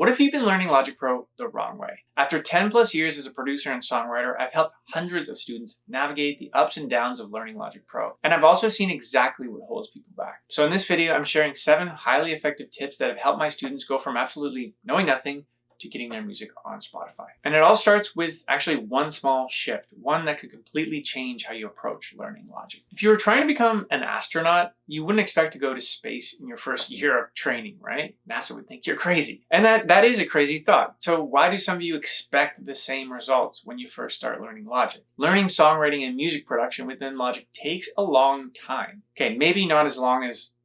What if you've been learning Logic Pro the wrong way? After 10 plus years as a producer and songwriter, I've helped hundreds of students navigate the ups and downs of learning Logic Pro. And I've also seen exactly what holds people back. So in this video, I'm sharing 7 highly effective tips that have helped my students go from absolutely knowing nothing to getting their music on Spotify. And it all starts with actually one small shift, one that could completely change how you approach learning Logic. If you were trying to become an astronaut, you wouldn't expect to go to space in your first year of training, right? NASA would think you're crazy. And that is a crazy thought. So why do some of you expect the same results when you first start learning Logic? Learning songwriting and music production within Logic takes a long time. Okay, maybe not as long as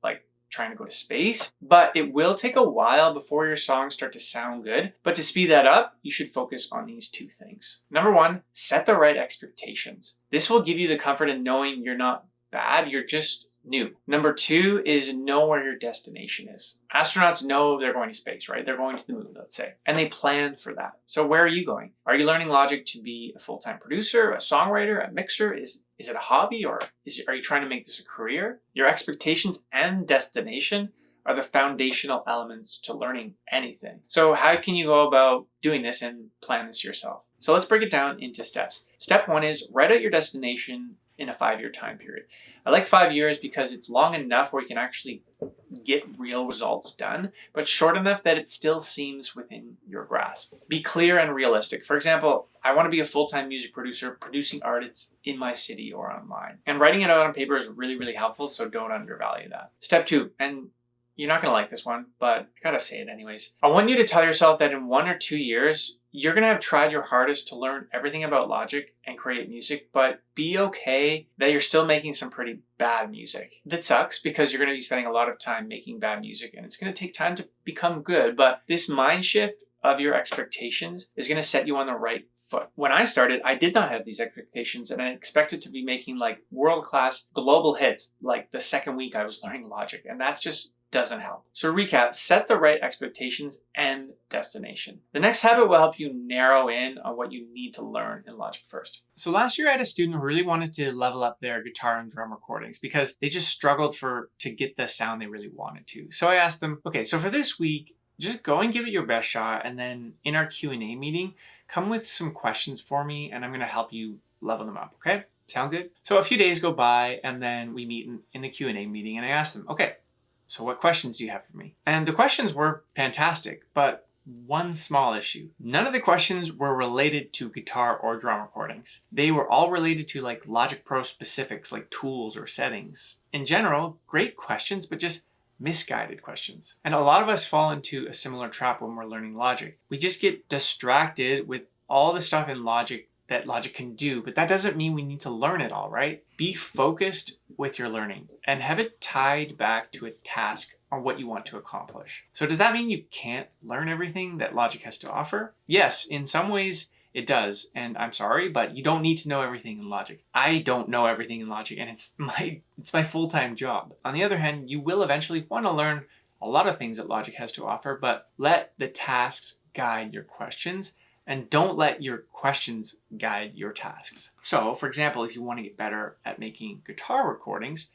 trying to go to space, but it will take a while before your songs start to sound good. But to speed that up, you should focus on these 2 things. Number 1, set the right expectations. This will give you the comfort in knowing you're not bad, you're just new. Number 2 is know where your destination is. Astronauts know they're going to space, right? They're going to the moon, let's say, and they plan for that. So where are you going? Are you learning Logic to be a full-time producer, a songwriter, a mixer? Is it a hobby, or are you trying to make this a career? Your expectations and destination are the foundational elements to learning anything. So how can you go about doing this and plan this yourself? So let's break it down into steps. Step 1 is write out your destination in a 5-year time period. I like 5 years because it's long enough where you can actually get real results done, but short enough that it still seems within your grasp. Be clear and realistic. For example, I want to be a full-time music producer producing artists in my city or online. And writing it out on paper is really, really helpful, so don't undervalue that. Step 2, and you're not going to like this one, but I gotta say it anyways. I want you to tell yourself that in 1 or 2 years, you're going to have tried your hardest to learn everything about Logic and create music, but be okay that you're still making some pretty bad music. That sucks because you're going to be spending a lot of time making bad music and it's going to take time to become good, but this mind shift of your expectations is going to set you on the right foot. When I started, I did not have these expectations and I expected to be making world-class global hits the second week I was learning Logic, and that's just doesn't help. So recap, set the right expectations and destination. The next habit will help you narrow in on what you need to learn in Logic first. So last year I had a student who really wanted to level up their guitar and drum recordings because they just struggled to get the sound they really wanted to. So I asked them, okay, so for this week, just go and give it your best shot, and then in our Q&A meeting, come with some questions for me and I'm going to help you level them up, okay? Sound good? So a few days go by and then we meet in the Q&A meeting and I asked them, okay, so what questions do you have for me? And the questions were fantastic, but one small issue. None of the questions were related to guitar or drum recordings. They were all related to Logic Pro specifics like tools or settings. In general, great questions, but just misguided questions. And a lot of us fall into a similar trap when we're learning Logic. We just get distracted with all the stuff in Logic that Logic can do, but that doesn't mean we need to learn it all, right? Be focused with your learning and have it tied back to a task or what you want to accomplish. So does that mean you can't learn everything that Logic has to offer? Yes, in some ways it does, and I'm sorry, but you don't need to know everything in Logic. I don't know everything in Logic, and it's my full-time job. On the other hand, you will eventually want to learn a lot of things that Logic has to offer, but let the tasks guide your questions. And don't let your questions guide your tasks. So, for example, if you want to get better at making guitar recordings,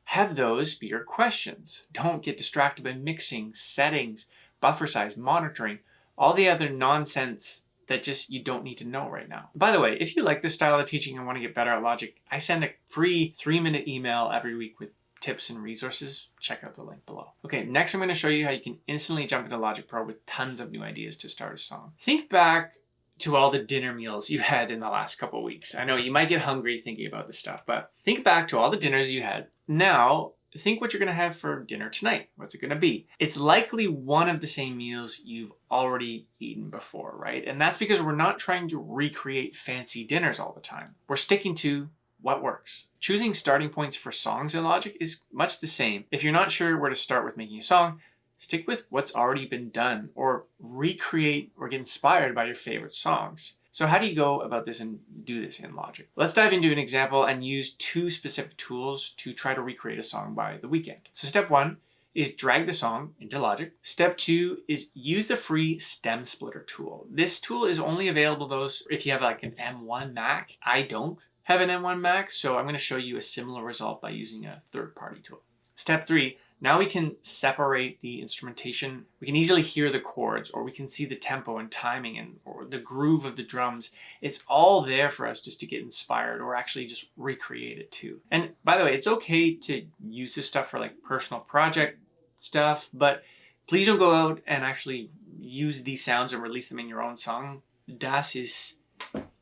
have those be your questions. Don't get distracted by mixing, settings, buffer size, monitoring, all the other nonsense that just you don't need to know right now. By the way, if you like this style of teaching and want to get better at Logic, I send a free 3-minute email every week with tips and resources. Check out the link below. Okay, next I'm going to show you how you can instantly jump into Logic Pro with tons of new ideas to start a song. Think back to all the dinner meals you had in the last couple of weeks. I know you might get hungry thinking about this stuff, but think back to all the dinners you had. Now, think what you're going to have for dinner tonight. What's it going to be? It's likely one of the same meals you've already eaten before, right? And that's because we're not trying to recreate fancy dinners all the time. We're sticking to what works. Choosing starting points for songs in Logic is much the same. If you're not sure where to start with making a song, stick with what's already been done or recreate or get inspired by your favorite songs. So how do you go about this and do this in Logic? Let's dive into an example and use 2 specific tools to try to recreate a song by the weekend. So step 1 is drag the song into Logic. Step 2 is use the free stem splitter tool. This tool is only available if you have an M1 Mac. I don't have an M1 Mac, so I'm going to show you a similar result by using a third-party tool. Step 3, Now we can separate the instrumentation. We can easily hear the chords, or we can see the tempo and timing or the groove of the drums. It's all there for us just to get inspired or actually just recreate it too. And by the way, it's okay to use this stuff for like personal project stuff, but please don't go out and actually use these sounds and release them in your own song. Das ist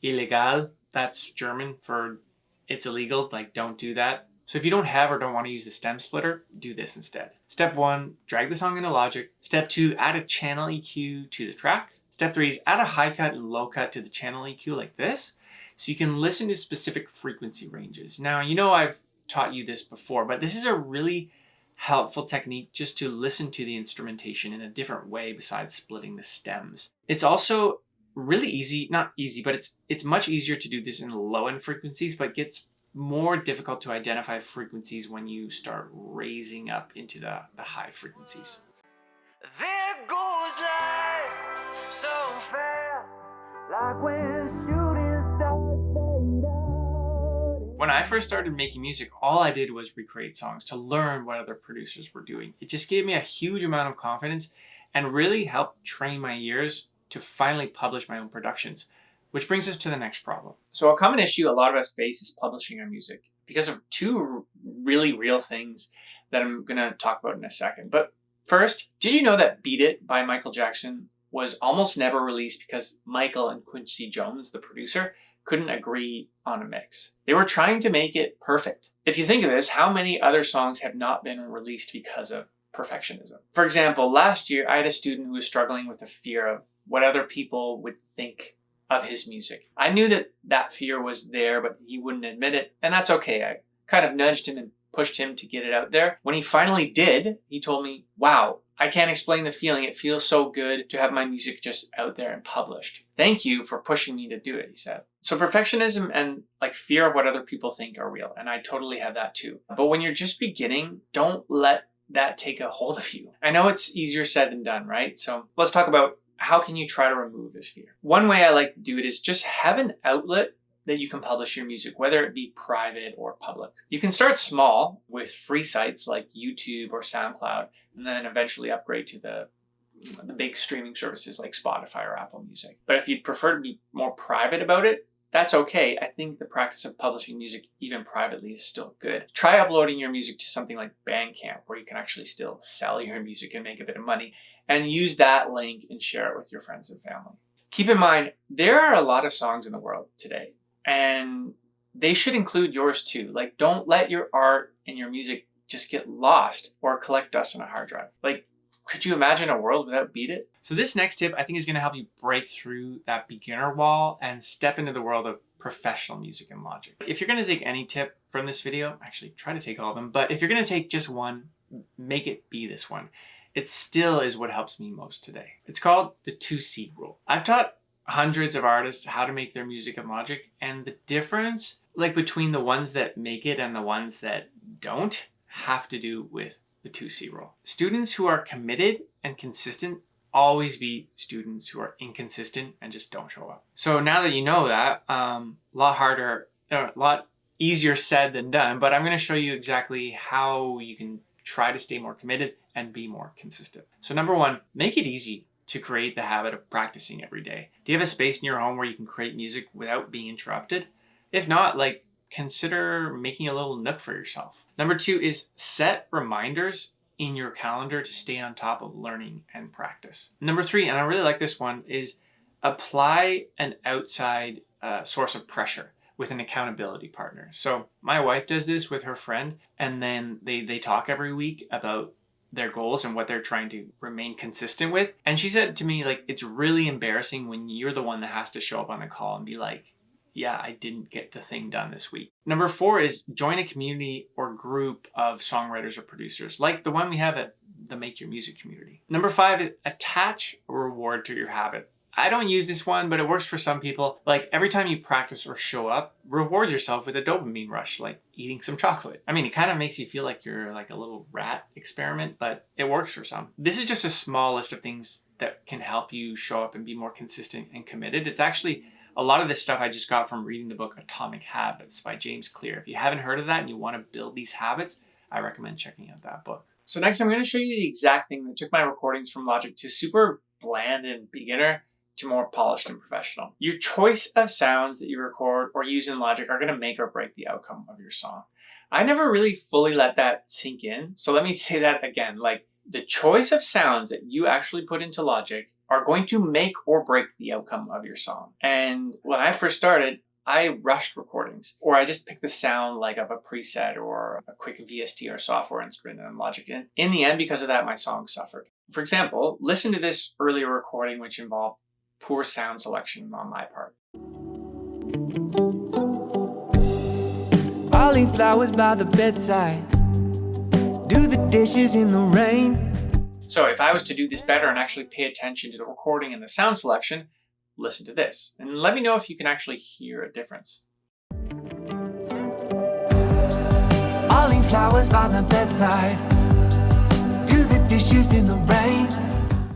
illegal. That's German for it's illegal, like don't do that. So if you don't have or don't want to use the stem splitter, do this instead. Step 1, drag the song into Logic. Step 2, add a channel EQ to the track. Step 3 is add a high cut and low cut to the channel EQ like this, so you can listen to specific frequency ranges. Now, you know I've taught you this before, but this is a really helpful technique just to listen to the instrumentation in a different way besides splitting the stems. It's also really easy, not easy, but it's much easier to do this in low end frequencies, but gets more difficult to identify frequencies when you start raising up into the high frequencies. There goes life so fast, like when shooting stars fade out. When I first started making music, all I did was recreate songs to learn what other producers were doing. It just gave me a huge amount of confidence and really helped train my ears to finally publish my own productions. Which brings us to the next problem. So a common issue a lot of us face is publishing our music because of two really real things that I'm going to talk about in a second. But first, did you know that Beat It by Michael Jackson was almost never released because Michael and Quincy Jones, the producer, couldn't agree on a mix? They were trying to make it perfect. If you think of this, how many other songs have not been released because of perfectionism? For example, last year I had a student who was struggling with the fear of what other people would think of his music. I knew that fear was there, but he wouldn't admit it, and that's okay. I kind of nudged him and pushed him to get it out there. When he finally did, he told me, wow, I can't explain the feeling. It feels so good to have my music just out there and published. Thank you for pushing me to do it, he said. So perfectionism and like fear of what other people think are real, and I totally have that too. But when you're just beginning, don't let that take a hold of you. I know it's easier said than done, right? So let's talk about how can you try to remove this fear? One way I like to do it is just have an outlet that you can publish your music, whether it be private or public. You can start small with free sites like YouTube or SoundCloud, and then eventually upgrade to the big streaming services like Spotify or Apple Music. But if you'd prefer to be more private about it, that's okay. I think the practice of publishing music, even privately, is still good. Try uploading your music to something like Bandcamp, where you can actually still sell your music and make a bit of money, and use that link and share it with your friends and family. Keep in mind, there are a lot of songs in the world today, and they should include yours too. Like, don't let your art and your music just get lost or collect dust on a hard drive. Like, could you imagine a world without Beat It? So this next tip I think is going to help you break through that beginner wall and step into the world of professional music in Logic. If you're going to take any tip from this video, actually try to take all of them, but if you're going to take just one, make it be this one. It still is what helps me most today. It's called the 2C rule. I've taught hundreds of artists how to make their music in Logic, and the difference like between the ones that make it and the ones that don't have to do with the 2C rule. Students who are committed and consistent always beat students who are inconsistent and just don't show up. So now that you know that, a lot easier said than done, but I'm going to show you exactly how you can try to stay more committed and be more consistent. So number one, make it easy to create the habit of practicing every day. Do you have a space in your home where you can create music without being interrupted? If not, consider making a little nook for yourself. Number two is set reminders in your calendar to stay on top of learning and practice. Number three, and I really like this one, is apply an outside source of pressure with an accountability partner. So my wife does this with her friend, and then they talk every week about their goals and what they're trying to remain consistent with. And she said to me, it's really embarrassing when you're the one that has to show up on the call and be like, yeah, I didn't get the thing done this week. Number four is join a community or group of songwriters or producers, like the one we have at the Make Your Music community. Number five is attach a reward to your habit. I don't use this one, but it works for some people. Like every time you practice or show up, reward yourself with a dopamine rush, like eating some chocolate. I mean, it kind of makes you feel like you're like a little rat experiment, but it works for some. This is just a small list of things that can help you show up and be more consistent and committed. It's actually a lot of this stuff I just got from reading the book Atomic Habits by James Clear. If you haven't heard of that and you want to build these habits, I recommend checking out that book. So next I'm going to show you the exact thing that took my recordings from Logic to super bland and beginner to more polished and professional. Your choice of sounds that you record or use in Logic are going to make or break the outcome of your song. I never really fully let that sink in. So let me say that again. Like, the choice of sounds that you actually put into Logic are going to make or break the outcome of your song. And when I first started, I rushed recordings, or I just picked the sound like of a preset or a quick VST or software instrument in Logic. And in the end, because of that, my song suffered. For example, listen to this earlier recording, which involved poor sound selection on my part. I'll leave flowers by the bedside, do the dishes in the rain. So if I was to do this better and actually pay attention to the recording and the sound selection, listen to this and let me know if you can actually hear a difference. I'll leave flowers by the bedside, do the dishes in the rain.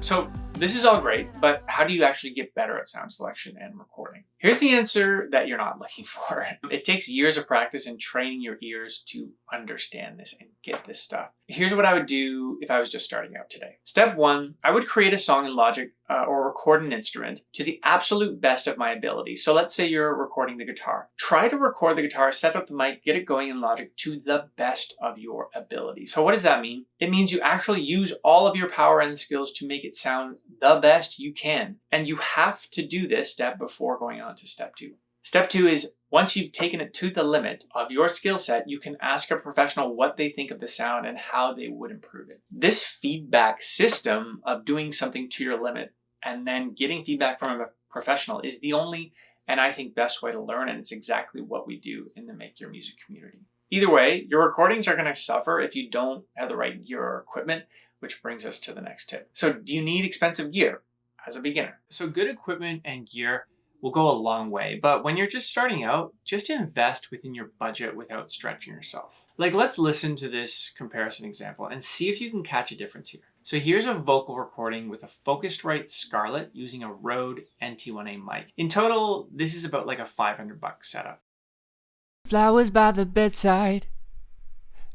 So this is all great, but how do you actually get better at sound selection and recording? Here's the answer that you're not looking for. It takes years of practice and training your ears to understand this and get this stuff. Here's what I would do if I was just starting out today. Step one, I would create a song in Logic or record an instrument to the absolute best of my ability. So let's say you're recording the guitar. Try to record the guitar, set up the mic, get it going in Logic to the best of your ability. So what does that mean? It means you actually use all of your power and skills to make it sound the best you can. And you have to do this step before going on to step two. Step two is, once you've taken it to the limit of your skill set, you can ask a professional what they think of the sound and how they would improve it. This feedback system of doing something to your limit and then getting feedback from a professional is the only and I think best way to learn, and it's exactly what we do in the Make Your Music community. Either way, your recordings are going to suffer if you don't have the right gear or equipment, which brings us to the next tip. So do you need expensive gear as a beginner? So good equipment and gear will go a long way, but when you're just starting out, just invest within your budget without stretching yourself. Like, let's listen to this comparison example and see if you can catch a difference here. So here's a vocal recording with a Focusrite Scarlett using a Rode NT1A mic. In total, this is about like a $500 setup. Flowers by the bedside,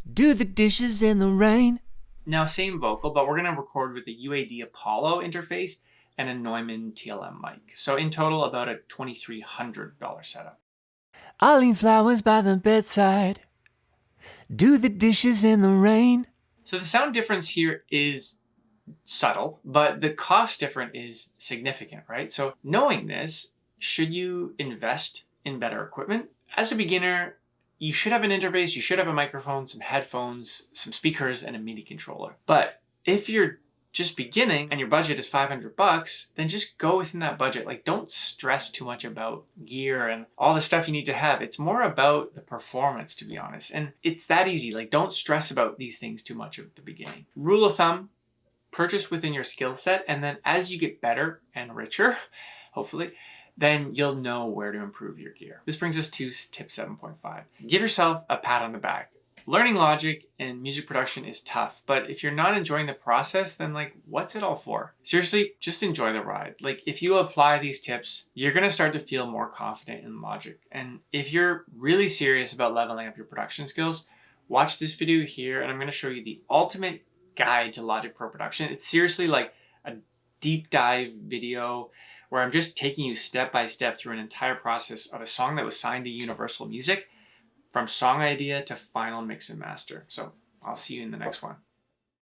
do the dishes in the rain. Now, same vocal, but we're gonna record with a UAD Apollo interface and a Neumann TLM mic. So in total, about a $2,300 setup. I'll leave flowers by the bedside, do the dishes in the rain. So the sound difference here is subtle, but the cost difference is significant, right? So knowing this, should you invest in better equipment? As a beginner, you should have an interface, you should have a microphone, some headphones, some speakers, and a MIDI controller. But if you're just beginning and your budget is $500, then just go within that budget. Like, don't stress too much about gear and all the stuff you need to have. It's more about the performance, to be honest. And it's that easy. Like, don't stress about these things too much at the beginning. Rule of thumb, purchase within your skill set. And then as you get better and richer, hopefully, then you'll know where to improve your gear. This brings us to tip 7.5. Give yourself a pat on the back. Learning Logic and music production is tough, but if you're not enjoying the process, then like, what's it all for? Seriously, just enjoy the ride. Like, if you apply these tips, you're gonna start to feel more confident in Logic. And if you're really serious about leveling up your production skills, watch this video here, and I'm gonna show you the ultimate guide to Logic Pro production. It's seriously like a deep dive video where I'm just taking you step by step through an entire process of a song that was signed to Universal Music, from song idea to final mix and master. So I'll see you in the next one.